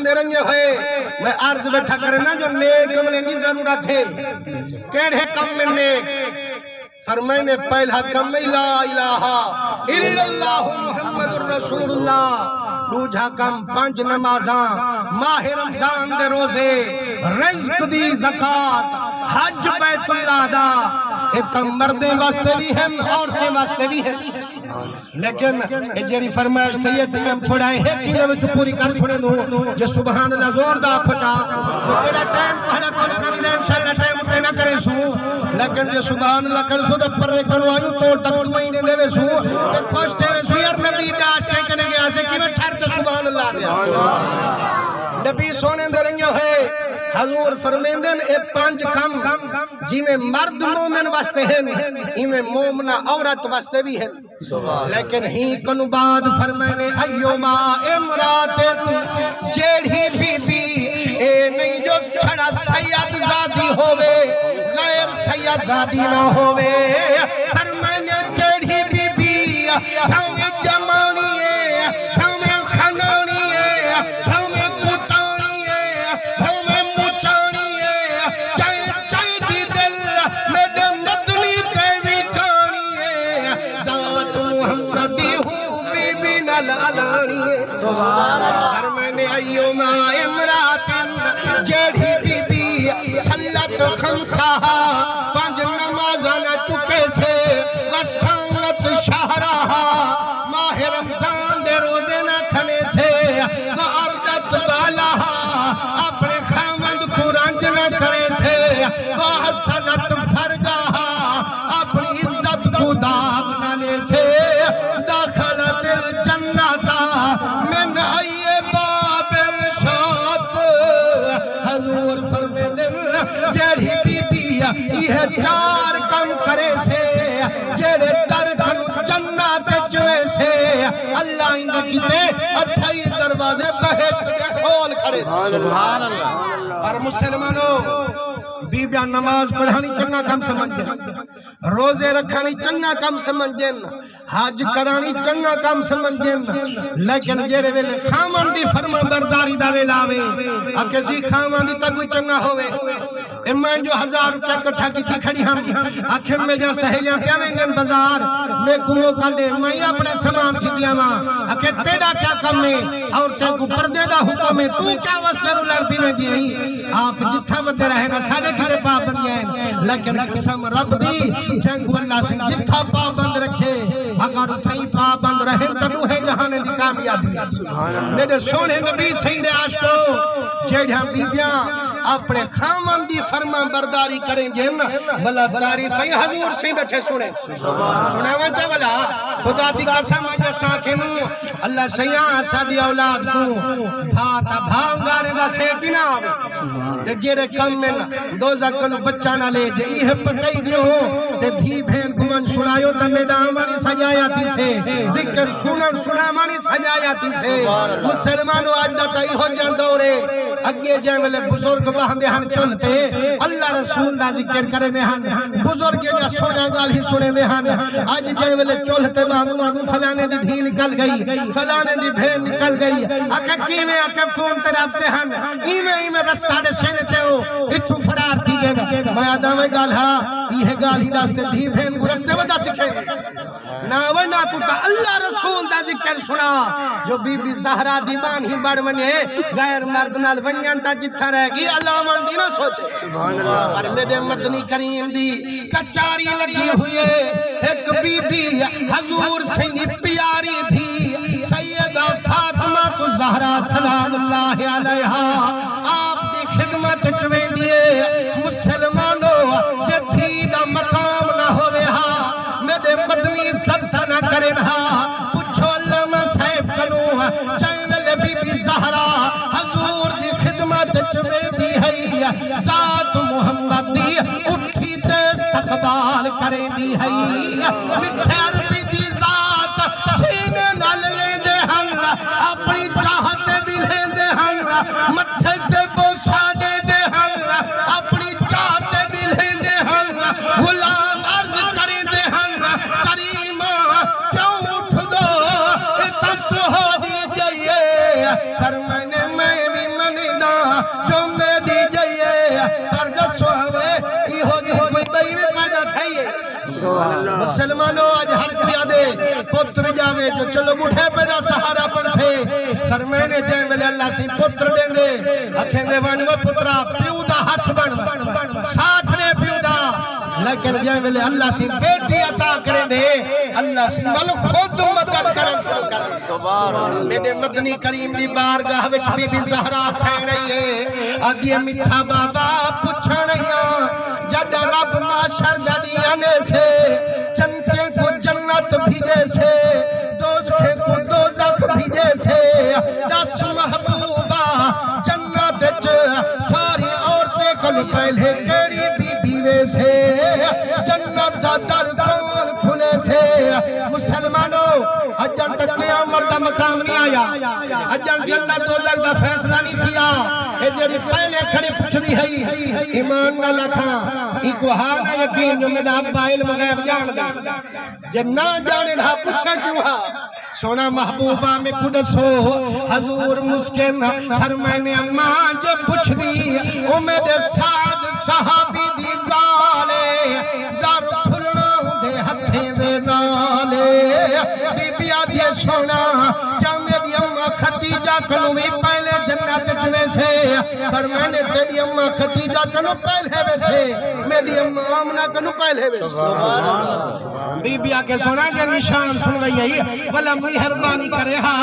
दे रंगे होए मैं अर्ज बैठा करना जो नेक अमल की जरूरत है केड़े कम में नेक फरमाने पहला कम ला इलाहा इल्लल्लाह मुहम्मदुर रसूलुल्लाह दूजा कम 5 नमाज़ां माह रमजान दे रोजे रिज़्क दी ज़कात हज बैतुल्लाह दा इतना मर्दे वास्ते भी है औरतें वास्ते भी है लेकिन ये जेरी फरमाइश थी ये टाइम थोड़ा है कि मैं तो पूरी कर छोड़े दूं ये सुभान अल्लाह जोरदार खोजा तो तेरा टाइम पहला कल कभी इंशाल्लाह टाइम पे ना करे सु लेकिन ये सुभान अल्लाह कर सो तो पर करवायो तो तक दुआई ने देवे सु ते खुश थे सु यार नबी दा आशे कने गया से कि मैं ठहर के सुभान अल्लाह दे नबी सोने दे रंगे है हजूर फरमेंदन ए 5 कम जिमें मर्द मोमिन वास्ते हैं इमें मोमना औरत वास्ते भी है लेकिन ही कनु बाद फरमाने अय्युमा इमरातिन जेड़ी बीबी ए नहीं जो छड़ा सैयद जादी होवे गैर सैयद जादी ना होवे फरमाने जेड़ी बीबी हमें जमानी है हमें खनानी है हमें कुटानी है हमें मुचानी है चाहे चाहे दी दिल मेरे मदनी तेरी कहानी है जात मुहम्मदी हूँ बीबी नल अलानी है सुभान अल्लाह मैंने अय्युमा इमरातिन जेड़ी बीबी सल्लत खमसा 5 नमाज़ां न चुके से वसामत शहरा माह रमजान दे रोजे न खने से वारदत वाला अपने खामद को रंज न करे से वहसनत फरजा अपनी इज्जत को दाग न ले से दाखल दिल जन्नता मिन आये बाबिल शात हजूर फरमाते जेड़ी बीबी यह 4 कम करे से जेड़े दर जन्नत चवे से अल्लाह इंदे किते 28 दरवाजे बहश्त के खोल खड़े सुभान अल्लाह और मुसलमानों बीबियां नमाज पढ़ानी चंगा काम समझन रोजे रखानी चंगा काम समझन हज करानी चंगा काम समझन लेकिन जेड़े वेले खामन दी फरमा बरदारी दा वेला आवे अकेसी खामन दी तक चंगा होवे मैं जो 1000 रुपया इकट्ठा की खड़ी हम आखिर में जो सहेलियां प्यावेंगन बाजार में कुओ कल दे मैं अपने सामान की दिया मां आखे तेरा क्या काम है और ते को पर्दे दा हुक्म है तू क्या वस्त्र लड़ती में दी आप जिथा मत रहे ना सारे किते पाबंद हैं लेकिन कसम रब दी जंग अल्लाह से जिथा पाबंद रखे अगर उठई पाबंद रहे तनु है जहान दी कामयाबी सुभान अल्लाह मेरे सोने नबी सईदे आशिको जेड़ा बीबियां अपने खामन दी फरमा बरदारी करेंगे ना भला तारीफ है हजूर से बैठे सुने सुनावा चावला खुदा दी कसम अज साखे नु अल्लाह सया साडी औलाद को भात भांगारे दा सेठ ना आवे ते जेड़े कम में दोजख नु बच्चा ना ले जे ई पकई दियो ते धी भेन गुमन सुनायो ते मैदान वाली सजाया थी से जिक्र सुनन सुनावानी सजाया थी से मुसलमानो आज दा तई हो जा दौरे अगे जे वेले बुजुर्ग बहंदे हन चलते अल्लाह रसूल दा जिक्र करने हन बुजुर्ग ने सोना गाल ही सुने दे हन आज जे वेले चलते बानू फलाने दी धी निकल गई फलाने दी भेड़ निकल गई आके कीवे आके फोन ते रबते हन इमे रास्ता दे सेने ते ओ इतु फरार थी गए मैं आदा में गाल हा ये गाल ही रास्ते धी भेड़ को रास्ते बता सिखे ना वना तू ता अल्लाह रसूल दा जिक्र सुना जो बीबी ज़हरा दी बान ही बड़ मने गैर मर्द नाल वंजन ता जिथा रहेगी अल्लाह दी ना सोचे सुभान अल्लाह पर मेरे मदनी करीम दी कचारी लगी हुई है एक बीबी हजूर से प्यारी थी सैयदा फातिमा तो ज़हरा सलामुल्लाह अलैहा आप दी खिदमत च वेंदी है मुसलमानो जे थी दा मकाम ना होवे हा मेरे मदनी सत्ता ना करे हा पूछो अल्लामा साहब कनो चाहे मेरे बीबी ज़हरा हजूर दी खिदमत च वेंदी है साथ मोहम्मद दी उठी ते इस्तकबाल करेंदी है मिठे अरबी दी जात सीने नाल लेंदे हन अपनी चाहत भी लेंदे हन मथे ते बोसा देंदे हन अपनी चाहत भी लेंदे हन गुलाम अर्ज करेंदे हन करीमा क्यों उठ दो तस हो दी जाइए फरमाने मैं भी जो मेरी जाइए पर दसो हमें इहो जी कोई बई में पैदा थाइए मुसलमानों आज हर पिया दे पुत्र जावे जो चलो मुठे पैदा सहारा पड़ से फरमाने जय वेले अल्लाह सी पुत्र देंदे अखेंदे वन वो पुत्रा प्यू दा हाथ बन साथ ने प्यू दा लेकिन जय वेले अल्लाह सी बेटी अता करे दे अल्लाह सी मालूम खुद मदद करन शुरू कर सुभान अल्लाह मेरे मदनी करीम दी बारगाह विच बीबी ज़हरा सैन रही है आदि मिठा बाबा पुछणिया जद रब माशर जदियाने से जन्नत को जन्नत भिजे से दोज़ख को दोज़ख भिजे से दस महबूबा जन्नत च सारी औरतें कल पहले केड़ी बीबी वे से जन्नत दा दर कौन खुले से मुसलमानों अजन तक क़यामत दा मकाम नहीं आया अजन जन्नत दोज़ख दा फैसला नहीं थिया ए जेड़ी पहले खड़ी पुछदी है ईमान ना लखा इको हा ना यकीन जो मेरा अब्बा इल्म गैब जान दे जे ना जाने ना पूछे क्यों हा सोना महबूबा में कुदसो हजूर मुस्किन फरमाने अम्मा जे पुछदी ओ मेरे साथ सहाबी दी जाले दर खुलना दे हथे दे नाले बीबी आदि सोना क्या मेरी अम्मा खदीजा कनु भी पहले जन्नत में से फरमाने तेरी अम्मा खदीजा कनु पहले वैसे मेरी अम्मा आमना कनु पहले वैसे बीबी आके सोना जे निशान सुन रही है भला मेहरबानी करे हा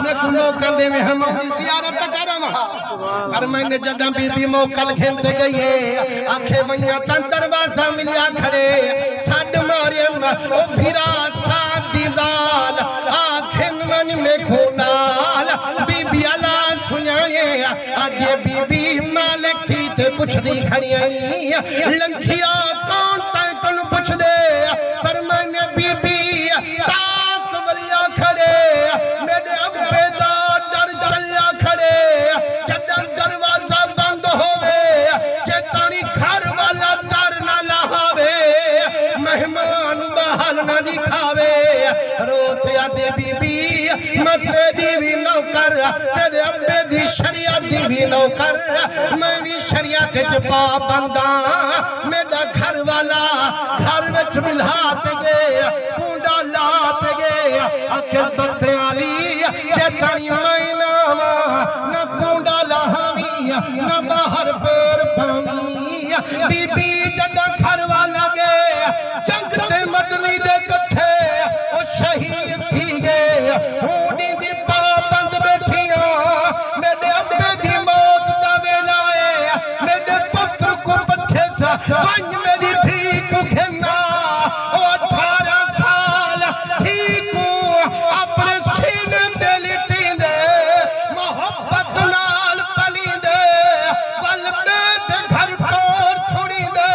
मैं कुनो कंदे में हम जियारत करम हा फरमाने जदा बीबी मोकल खेलते गई है आंखें वन्या तन दरवाजा मिलिया खड़े साड मारियम ओ फिरा साथ दी जाल आंखें मन में खोनाल बीबी अला सुनाए आजे बीबी मालिक थी ते पुछदी खड़ी आई लंखिया कौन तै तनु पुछ दे फरमाने बीबी ताक वलिया खड़े मेरे अब्बे दा डर चलिया खड़े जदन दरवाजा बंद होवे चेतानी घर वाला दर ना लहावे मेहमान बहाल ना दिखावे रोते आदे बीबी मत तेरी भी नौकर तेरे अब्बे दी शरीयत दी भी नौकर मैं भी शरीयत च पाबंदा मेरा घर वाला घर विच मिलात गए कुंडा लात गए आखिर बत्ते आली चेतानी मैना न कुंडा लावी न बाहर पैर पावी बीबी जदा घर वाला गए जंग ते मदनी दे कट्ठे ओ शहीद थी गए होनी दी पाबंद बैठिया मेरे अब्बे दी मौत दा वेला है मेरे पुत्र को पट्ठे सा पंज मेरी थी को खेना ओ 18 साल थी को अपने सीने ते लिटी दे मोहब्बत नाल पली दे वल बेटे घर तोड़ छुड़ी दे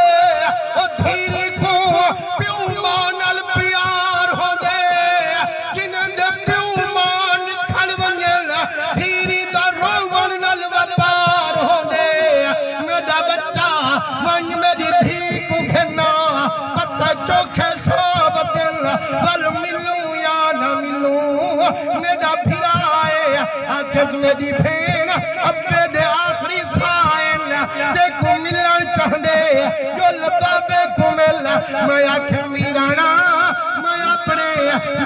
ओ धीरी को प्यू मानल प्यार हो दे जिन्हें दे प्यू मान खड़ वंजल धीरी दा रोवन नल व्यापार हो दे मेरा बच्चा मंज मेरी धी को खेना पत्ता चोखे सब दिन वल मिलूं या ना मिलूं मेरा फिराए आखिस मेरी भेण अब्बे दे आखिरी साइन देखो मिलन चाहदे जो लबाबे को मिल मैं आखे मीराना मैं अपने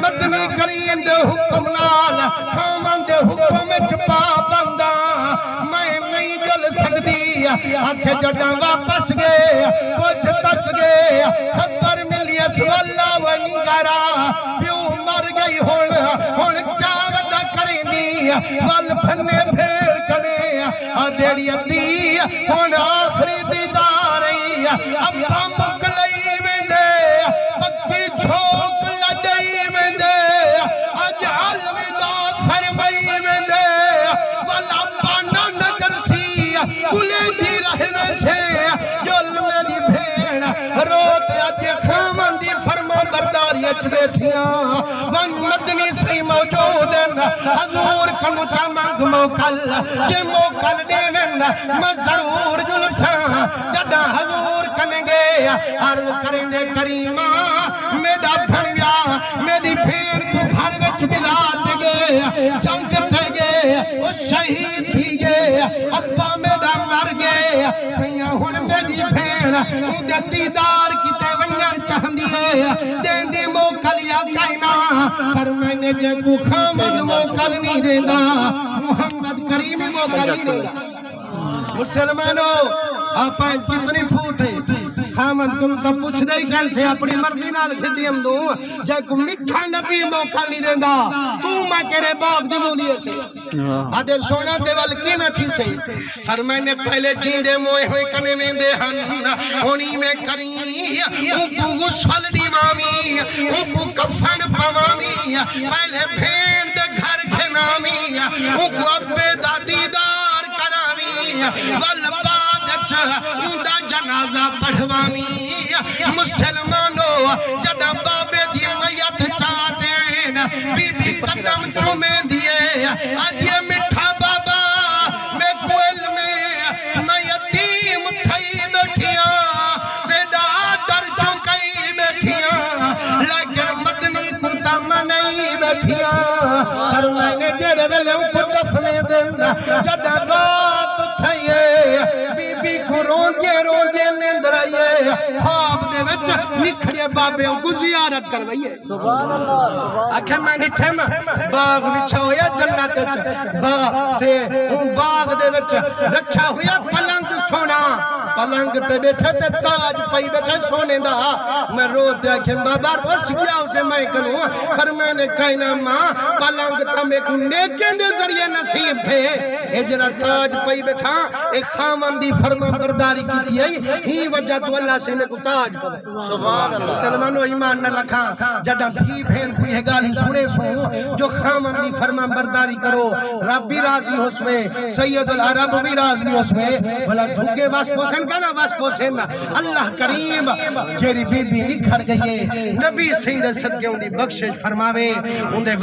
मदनी करीम दे हुक्म नाल खावन दे हुक्म विच पाबंदा मैं नहीं जल सकदी आखे जड़ा वापस गए कुछ तक गए खबर मिली इस वल्ला वनी करा प्यू मर गई हुन क्या वदा करेंदी वल फन्ने फेर करे आदेड़ी अद्दी हुन आखिरी दीदार आई अब्बा मुकलई वेंदे पक्की झोक लडई वेंदे अज अलविदा फरमाई वेंदे वल अब्बा ना नजर सी कुले दी रहने से जुल मेरी भेण रोत अज खावन दी फरमा बरदारी अच बैठियां वन मदनी सी मौजूद हजूर कनु चा मंग मोकल जे मोकल देवन मैं जरूर जुलसा जदा हजूर कनेंगे अर्ज करेंगे करीमा मेरा भणिया मेरी भेड़ को घर विच मिला दे जंग ते गए ओ शहीद थी गए अब्बा मेरा रोजा मर गए सैया हुन मेरी भेण उदे दीदार किते वंजण चाहंदी है देंदी मोकल या कहना पर मैंने जे को खामद मोकल नहीं देंदा मोहम्मद करीम मोकल नहीं देंदा मुसलमानों आप कितनी फूट है खामद तुम तो पूछ दे कैसे अपनी मर्जी नाल खिदियम दू जे को मिठा नबी मौका नहीं देंदा तू मैं केरे बाप दी मूलिए से आदे सोना देवल की न थी से फरमाने पहले जींदे मोए होए कने वेंदे हन होनी में करी ऊपू गुसल दी मामी ऊपू कफन पवामी पहले भेड़ दे घर के नामी ऊपू अब्बे दा दीदार करावी वल बाद उदा जनाजा पढ़वामी मुसलमानों जड़ा बाबे दी मैयत चाहते बीबी कदम चूमे दिए आज ये मिठा बाबा मैं कोयल में मैं यतीम थई बैठिया तेरा डर चुकई बैठिया लेकिन मदनी को तम नहीं बैठिया हर मैंने जेड़े वेले को दफने देना जड़ा रात थई बीबी को रोजे नींदर आइए ख्वाब दे विच निखड़े बाबे को जियारत करवाइए सुभान अल्लाह आखे मैं निठे बाग विछा होया जन्नत च बाग दे विच रखा होया पलंग सोना पलंग ते बैठे ते ताज पई बैठे सोने दा मैं रो दे आखे बाबा रोस गया उसे मैं करूं पर मैंने कहना मां पलंग तमे को नेके दे जरिए नसीब थे ए जरा ताज पई बैठा ए खामन दी फरमा बरदारी की ही वजह तो अल्लाह से में को ताज पवे सुभान अल्लाह मुसलमानों ईमान न रखा जड़ा भी भेन कोई है गाली सुने सो जो खामन दी फरमा बरदारी करो रब भी राजी होसवे सैयदुल अरब भी राजी होसवे भला झुके बस पोसन का ना बस पोसन अल्लाह करीम जेरी बीबी निखर गई नबी सिंह दे सदके उंदी बख्शिश फरमावे उंदे